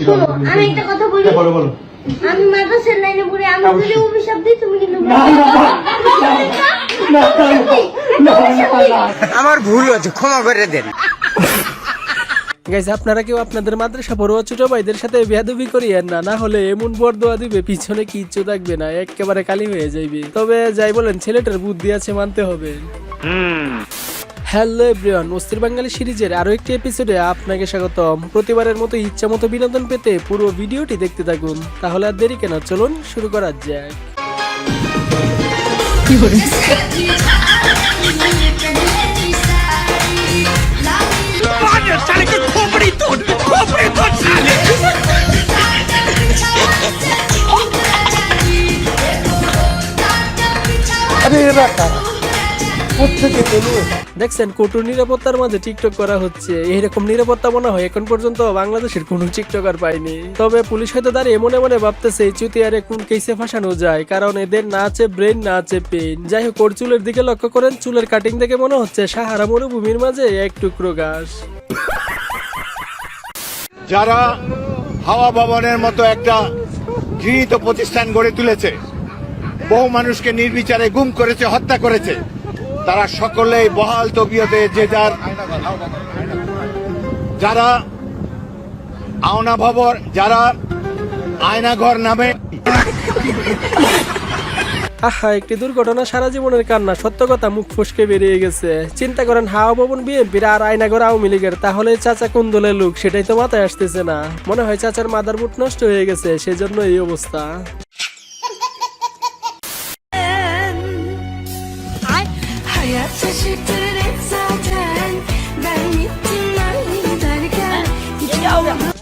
শোনো আমি একটা কথা বলি বলো বলো আমি মাদ্রাসার লাইনে পড়ে আমি যদি অভিশাপ দিই তুমি কিন্তু আমার ভুল হয়েছে, ক্ষমা করে দেন। গাইস আপনারা কেউ আপনাদের মাদ্রাসা পড়ুয়া ছোট ভাইদের সাথে বেয়াদবি করিয়েন না, না হলে এমন বরদোয়া দিবে পিছনে কিচ্ছু থাকবে না, একেবারে কালি হয়ে যাইবে। তবে যাই বলেন ছেলেটার বুদ্ধি আছে মানতে হবে। হ্যালো এভরিওয়ান, অস্থির বাঙালি সিরিজের আরো একটি এপিসোডে আপনাকে স্বাগতম। প্রতিবারের মতো ইচ্ছা মতো বিনোদন পেতে পুরো ভিডিওটি দেখতে থাকুন। তাহলে আর দেরি কেন, চলুন শুরু করা যাক। দেখছেন কঠোর নিরাপত্তার মাঝে টিকটক করা হচ্ছে। এইরকম নিরাপত্তা মনে হয় এখন পর্যন্ত বাংলাদেশের কোন টিকটকার পায়নি। তবে পুলিশ হয়তো দাঁড়িয়ে মনে মনে ভাবতেছে এই চুতিয়ারে কোন কেসে ফাঁসানো যায়, কারণ এদের না আছে ব্রেন না আছে পেন। যাই হোক, ওর চুলের দিকে লক্ষ্য করেন, চুলের কাটিং দেখে মনে হচ্ছে সাহারা মরুভূমির মাঝে এক টুকরো ঘাস। যারা হাওয়া ভবনের মতো একটা ঘৃণিত প্রতিষ্ঠান গড়ে তুলেছে, বহু মানুষকে নির্বিচারে গুম করেছে, হত্যা করেছে, তারা সকলেই বহাল তবিয়তে যে যারা আওনা ভবন, যারা আয়নাঘর নামে। আহা, একটি দুর্ঘটনা সারা জীবনের কান্না, সত্য কথা মুখ ফসকে বেরিয়ে গেছে। চিন্তা করেন হাওয়া ভবন বিএনপির আর আয়নাঘর আওয়ামী লীগের, তাহলে চাচা কোন দলের লোক সেটাই তো মাথায় আসতেছে না। মনে হয় চাচার মাদারবোর্ড নষ্ট হয়ে গেছে, সেজন্য এই অবস্থা।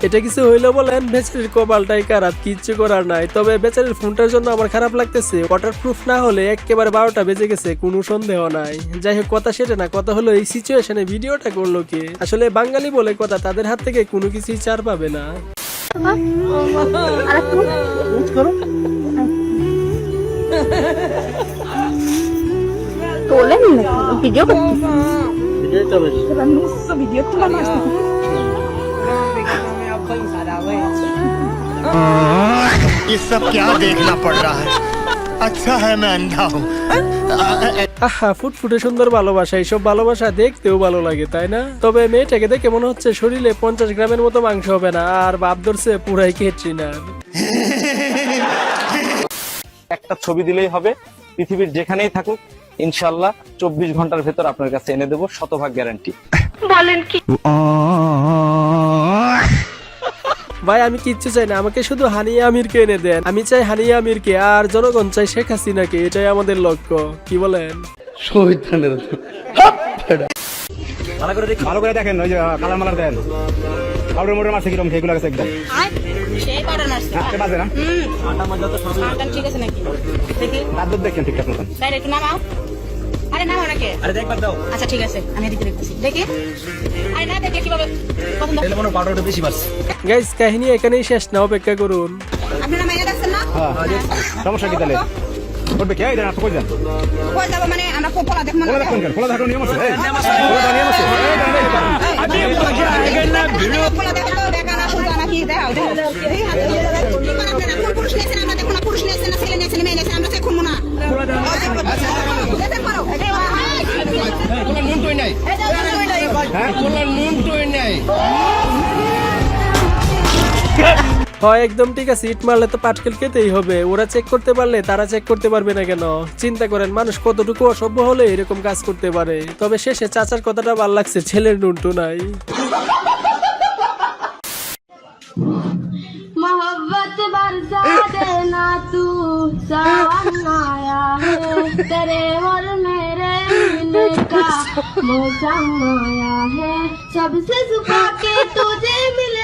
এটা কিছু হইলো বলেন, বেচারির কপালটাই খারাপ, কিচ্ছু করার নাই। তবে বেচারির ফোনটার জন্য আমার খারাপ লাগতেছে। ওয়াটার প্রুফ না হলে একেবারে 12টা বেজে গেছে, কোনো সন্দেহ নাই। যাই হোক, কথা সেটা না, কথা হলো এই সিচুয়েশনে ভিডিওটা করলো কি। আসলে বাঙালি বলে কথা, তাদের হাত থেকে কোনো কিছুই ছাড় পাবে না। ये सब क्या देखना पड़ रहा है? अच्छा है मैं अंधा हूँ। আহা, ফুটফুটে সুন্দর ভালোবাসা, এইসব ভালোবাসা দেখতেও ভালো লাগে, তাই না? তবে মেয়েটাকে দেখে মনে হচ্ছে শরীরে 50 গ্রামের মতো মাংস হবে না, আর বাপ ধরছে পুরাই ক্যাটরিনার। একটা ছবি দিলেই হবে, পৃথিবীর যেখানেই থাকুক ইনশাল্লাহ 24 ঘন্টার ভেতর আপনার কাছে এনে দেবো, শতভাগ গ্যারান্টি। বলেন কি ভাই আমি কিচ্ছু চাই না, আমাকে শুধু হানিয়া আমিরকে এনে দেন। আমি চাই হানিয়া আমিরকে, আর জনগণ চাই শেখ হাসিনাকে। এটাই আমাদের লক্ষ্য, কি বলেন? ভালো করে দেখেন, ওই যে কালার মালার দেন, পাউডার মোটর মারছে কিরকম, সেগুলো গেছে একদম বাজে না। ঠিক আছে নাকি দেখি তার দুধ দেখেন ঠিকঠাক মতন। তাই একটু নামাও। আরে নামাও নাকি? আরে দেখবার দাও। আচ্ছা ঠিক আছে, আমি এদিকে দেখতেছি। দেখি। আরে না দেখে কিভাবে পছন্দ। তেলে মনে পাউডারটা বেশি বাড়ছে। গাইস, কাহিনী এখানেই শেষ না, অপেক্ষা করুন। আপনারা মাইয়া দেখছেন না? হ্যাঁ, সমস্যা কি তাহলে? করবে কি? এই দেন, আপনি কই যান? কই যাব মানে আমরা পোলা দেখব না। খোলা দেখুন কেন? খোলা দেখার নিয়ম আছে। এই খোলা নিয়ম আছে। এই দেন, এই দেন। পোলা দেখো তো, দেখা না সুজা নাকি দেখাও দেখাও। এই হাতে কি করেন আপনারা? কোন পুরুষ নিয়েছেন আমরা দেখো না, পুরুষ নিয়েছেন না ছেলে নিয়েছেন, মেয়ে নিয়েছেন, আমরা চেক করব না। দেখতে পারো। তোমার নুন টই নাই। হ্যাঁ, তোমার নুন টই নাই। হয় একদম ঠিক আছে, ইট মারলে তো পাটকেল খেতেই হবে। ওরা চেক করতে পারলে তারা চেক করতে পারবে না কেন? চিন্তা করেন মানুষ কতটুকু অসভ্য হলে এরকম কাজ করতে পারে। তবে শেষে চাচার কথাটা ভাল লাগছে, ছেলের নুনটু নাই। मोहब्बत बरसा देना तू सावन आया है तेरे और मेरे मिलने का मौसम आया है सबसे छुपा के तुझे मिले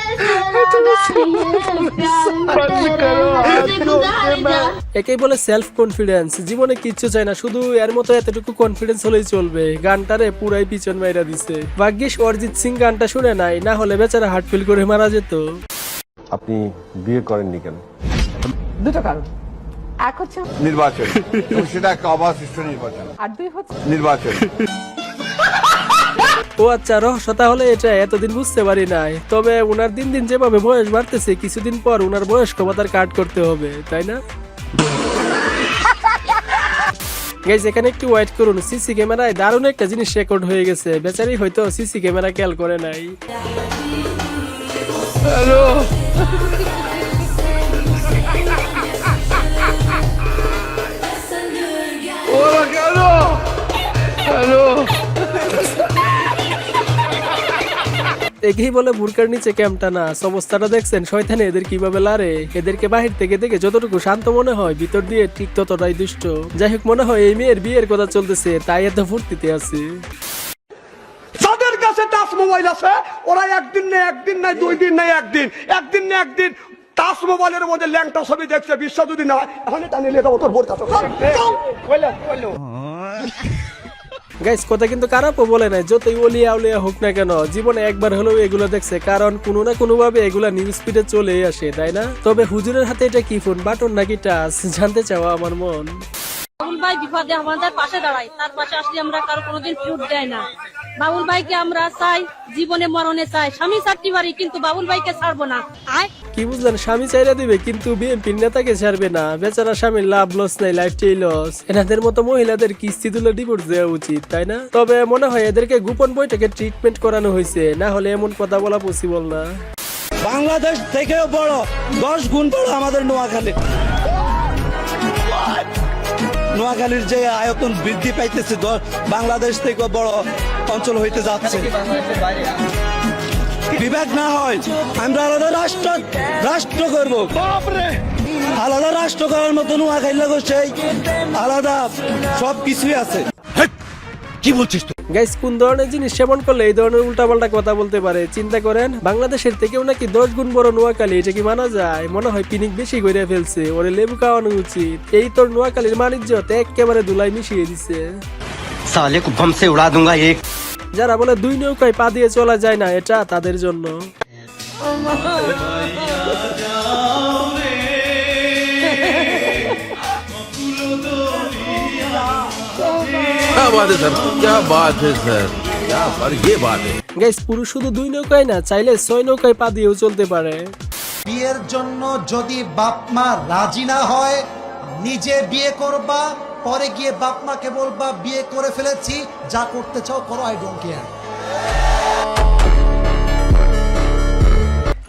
একেই বলে সেলফ কনফিডেন্স। জীবনে কিচ্ছু চাই না, শুধু এর মতো এতটুকু কনফিডেন্স হলেই চলবে। গানটারে পুরাই পিছন মাইরা দিছে। ভাগ্যিস অরিজিৎ সিং গানটা শুনে নাই, না হলে বেচারা হার্ট ফেল করে মারা যেত। আপনি বিয়ে করেননি কেন? দুটো কারণ। এক হচ্ছে নির্বাচন, এবং সেটা একটা অবাধ সুষ্ঠু নির্বাচন। আর দুই হচ্ছে নির্বাচন। ও আচ্ছা, রহস্য তাহলে এটা এতদিন বুঝতে পারি নাই। তবে ওনার দিন দিন যেভাবে বয়স বাড়তেছে, কিছুদিন পর ওনার বয়স ক্ষমতার কাট করতে হবে, তাই না? গাইজ এখানে একটু ওয়েট করুন, সিসি ক্যামেরায় দারুণ একটা জিনিস রেকর্ড হয়ে গেছে। বেচারি হয়তো সিসি ক্যামেরা খেয়াল করে নাই। হ্যালো, একেই বলে বুরকার নিচে ক্যামটা না। অবস্থাটা দেখছেন, শয়তানে এদের কিভাবে লারে। এদেরকে বাহির থেকে দেখে যতটুকু শান্ত মনে হয়, ভিতর দিয়ে ঠিক ততটাই দুষ্ট। যাই হোক, মনে হয় এই মেয়ের বিয়ের কথা চলতেছে, তাই এত ফুর্তিতে আছে। যাদের কাছে টাচ মোবাইল আছে ওরা একদিন নাই 2 দিন নাই একদিন না একদিন টাচ মোবাইলের মধ্যে ল্যাংটা ছবি দেখছে। বিশ্বাস যদি না হয় এখন এটা নিয়ে যাবো তোর বোর কাছে। গাইস কথা কিন্তু খারাপও বলে নাই, যতই ওলিয়া উলিয়া হোক না কেন, জীবনে একবার হলেও এগুলো দেখছে, কারণ কোনো না কোনো ভাবে এগুলা নিউজ ফিডে চলে আসে, তাই না? তবে হুজুরের হাতে এটা কি ফোন, বাটন নাকি টাচ, জানতে চাওয়া আমার মন। বাবুল ভাই বিপদে আমাদের পাশে দাঁড়ায়, তার পাশে আসলে আমরা কারো কোনোদিন ফিউট দেয় না। বাবুল ভাইকে আমরা চাই, জীবনে মরণে চাই। স্বামী ছাড়তে পারি কিন্তু বাবুল ভাইকে ছাড়বো না। কি বুঝলেন, স্বামী চাইরা দিবে কিন্তু বিএনপির নেতাকে ছাড়বে না। বেচারা স্বামীর লাভ লস নাই, লাইফটাই লস। এনাদের মতো মহিলাদের কিস্তি তুলে ডিভোর্স দেওয়া উচিত, তাই না? তবে মনে হয় এদেরকে গোপন বৈঠকে ট্রিটমেন্ট করানো হয়েছে, না হলে এমন কথা বলা পসিবল না। বাংলাদেশ থেকেও বড় 10 গুণ বড় আমাদের নোয়াখালী। নোয়াখালীর যে আয়তন বৃদ্ধি পাইতেছে, বাংলাদেশ থেকে বড় অঞ্চল হইতে যাচ্ছে। বিভাগ না হয় আমরা আলাদা রাষ্ট্র করবো। আলাদা রাষ্ট্র করার মতো নোয়াখালী সেই আলাদা সবকিছুই আছে। কি বলছিস তুই? গাইস কোন ধরনের জিনিস সেবন করলে এই ধরনের উল্টাপাল্টা কথা বলতে পারে, চিন্তা করেন। বাংলাদেশের থেকেও নাকি 10 গুণ বড় নোয়াখালী, এটা কি মানা যায়? মনে হয় পিনিক বেশি করে ফেলছে, ওরে লেবু খাওয়ানো উচিত। এই তোর নোয়াখালীর বাণিজ্যত একেবারে ধুলাই মিশিয়ে দিছে। साले को बम से उड़ा दूंगा एक। যারা বলে 2 নৌকায় পা দিয়ে চলা যায় না, এটা তাদের জন্য। क्या बात है सर, क्या बात है सर, क्या पर ये बात है। গাইস পুরুষ শুধু 2 নৌকায় না, চাইলে 6 নৌকায় পা দিয়েও চলতে পারে। বিয়ের জন্য যদি বাপ মা রাজি না হয়, নিজে বিয়ে করবা, পরে গিয়ে বাপ মাকে বলবা বিয়ে করে ফেলেছি, যা করতে চাও করো, আই ডোন্ট কেয়ার।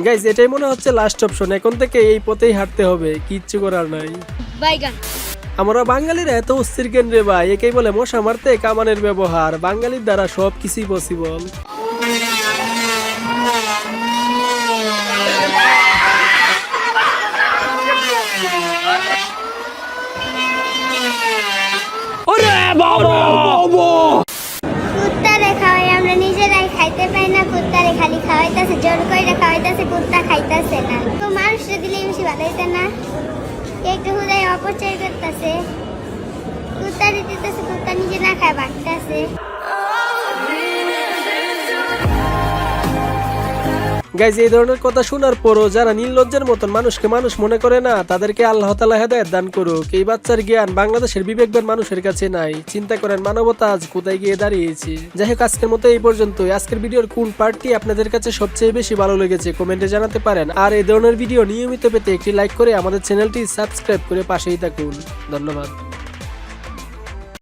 গাইস এটাই মনে হচ্ছে লাস্ট অপশন, এখন থেকে এই পথেই হাঁটতে হবে, কিচ্ছু করার নাই। বাইগান আমরা বাঙালিরা এত অস্থির কেন্দ্রে ভাই, একেই বলে মশা মারতে কামানের ব্যবহার। বাঙালির দ্বারা সব কিছুই পসিবল। কুত্তারে খাওয়াই আমরা নিজেরাই খাইতে পাই না, কুত্তারে খালি খাওয়াইতেছে, জোর করে খাওয়াইতেছে, কুত্তা খাইতেছে না। তো মানুষটা দিলে বেশি ভালো হইতো না? একটু হুদাই অপচয় করতেছে, কুত্তা দিতেছে, কুত্তা নিজে না খায় ভাগতেছে। গাইজ এই ধরনের কথা শোনার পরও যারা নির্লজ্জের মতন মানুষকে মানুষ মনে করে না, তাদেরকে আল্লাহ তাআলা হেদায়েত দান করুক। এই বাচ্চার জ্ঞান বাংলাদেশের বিবেকবান মানুষের কাছে নাই। চিন্তা করেন মানবতা আজ কোথায় গিয়ে দাঁড়িয়েছে। যাই হোক, আজকের মতো এই পর্যন্তই। আজকের ভিডিওর কোন পার্টটি আপনাদের কাছে সবচেয়ে বেশি ভালো লেগেছে কমেন্টে জানাতে পারেন। আর এই ধরনের ভিডিও নিয়মিত পেতে একটি লাইক করে আমাদের চ্যানেলটি সাবস্ক্রাইব করে পাশেই থাকুন। ধন্যবাদ।